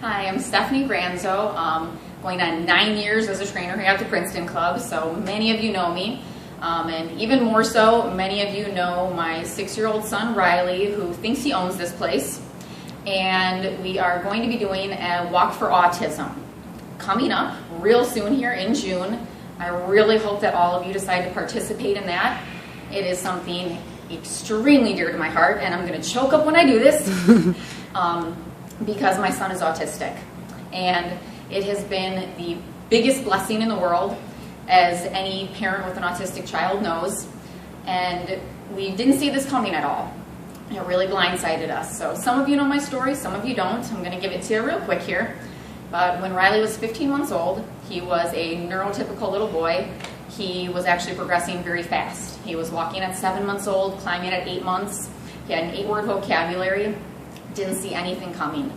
Hi, I'm Stephanie Granzo, going on 9 years as a trainer here at the Princeton Club, so many of you know me. And even more so, many of you know my 6-year-old son, Riley, who thinks he owns this place. And we are going to be doing a Walk for Autism coming up real soon here in June. I really hope that all of you decide to participate in that. It is something extremely dear to my heart, and I'm going to choke up when I do this. Because my son is autistic, and it has been the biggest blessing in the world, as any parent with an autistic child knows, and we didn't see this coming at all. It really blindsided us. So some of you know my story, some of you don't. I'm going to give it to you real quick here. But when Riley was 15 months old, he was a neurotypical little boy. He was actually progressing very fast. He was walking at 7 months old, climbing at 8 months. He had an 8-word vocabulary. Didn't see anything coming.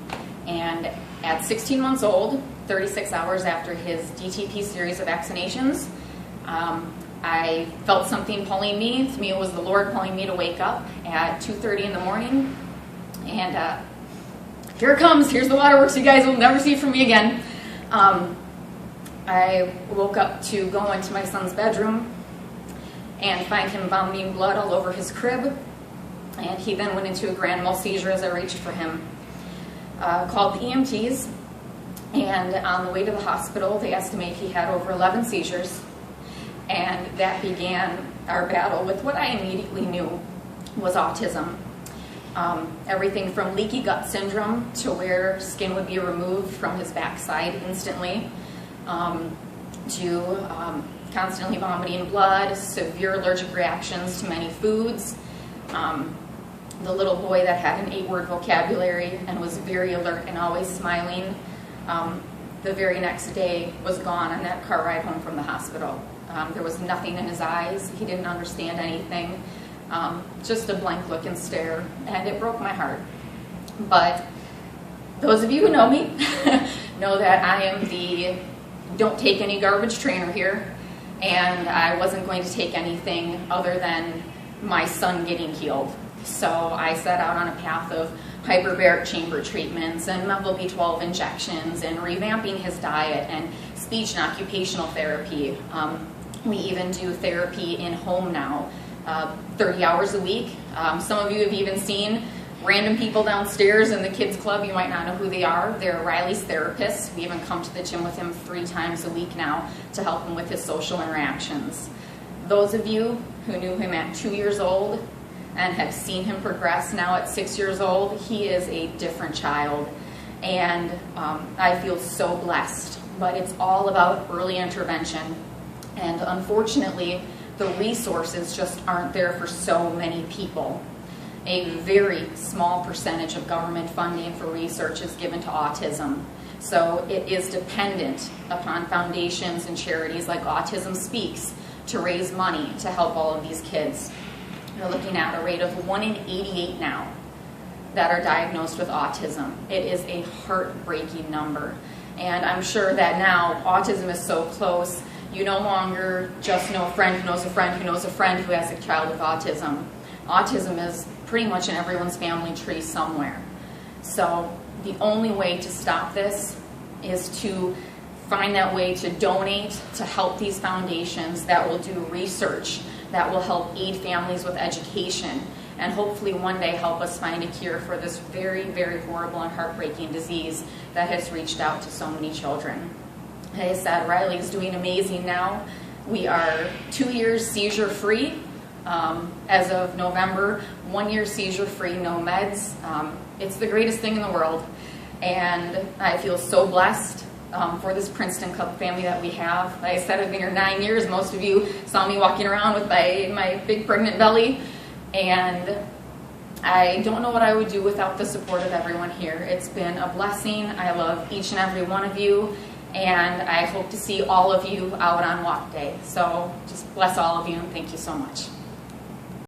And at 16 months old, 36 hours after his DTP series of vaccinations, I felt something pulling me. To me, it was the Lord pulling me to wake up at 2:30 in the morning. And here it comes. Here's the waterworks you guys will never see from me again. I woke up to go into my son's bedroom and find him vomiting blood all over his crib. And he then went into a grand mal seizure as I reached for him. Called the EMTs, and on the way to the hospital, they estimate he had over 11 seizures. And that began our battle with what I immediately knew was autism. Everything from leaky gut syndrome to where skin would be removed from his backside instantly, to constantly vomiting blood, severe allergic reactions to many foods. The little boy that had an 8-word vocabulary and was very alert and always smiling, the very next day was gone on that car ride home from the hospital. There was nothing in his eyes. He didn't understand anything. Just a blank look and stare, and it broke my heart. But those of you who know me know that I am the don't take any garbage trainer here, and I wasn't going to take anything other than my son getting healed. So I set out on a path of hyperbaric chamber treatments and methyl B12 injections and revamping his diet and speech and occupational therapy. We even do therapy in home now, 30 hours a week. Some of you have even seen random people downstairs in the kids club. You might not know who they are. They're Riley's therapists. We even come to the gym with him 3 times a week now to help him with his social interactions. Those of you who knew him at 2 years old and have seen him progress now at 6 years old, he is a different child. And I feel so blessed. But it's all about early intervention. And unfortunately, the resources just aren't there for so many people. A very small percentage of government funding for research is given to autism. So it is dependent upon foundations and charities like Autism Speaks to raise money to help all of these kids. We're looking at a rate of 1 in 88 now that are diagnosed with autism. It is a heartbreaking number. And I'm sure that now autism is so close, you no longer just know a friend who knows a friend who knows a friend who has a child with autism. Autism is pretty much in everyone's family tree somewhere. So the only way to stop this is to find that way to donate, to help these foundations that will do research, that will help aid families with education, and hopefully one day help us find a cure for this very, very horrible and heartbreaking disease that has reached out to so many children. Like I said, Riley is doing amazing now. We are 2 years seizure-free as of November, 1 year seizure-free, no meds. It's the greatest thing in the world, and I feel so blessed for this Princeton Club family that we have. Like I said, I've been here 9 years. Most of you saw me walking around with my big pregnant belly, and I don't know what I would do without the support of everyone here. It's been a blessing. I love each and every one of you, and I hope to see all of you out on walk day. So just bless all of you, and thank you so much.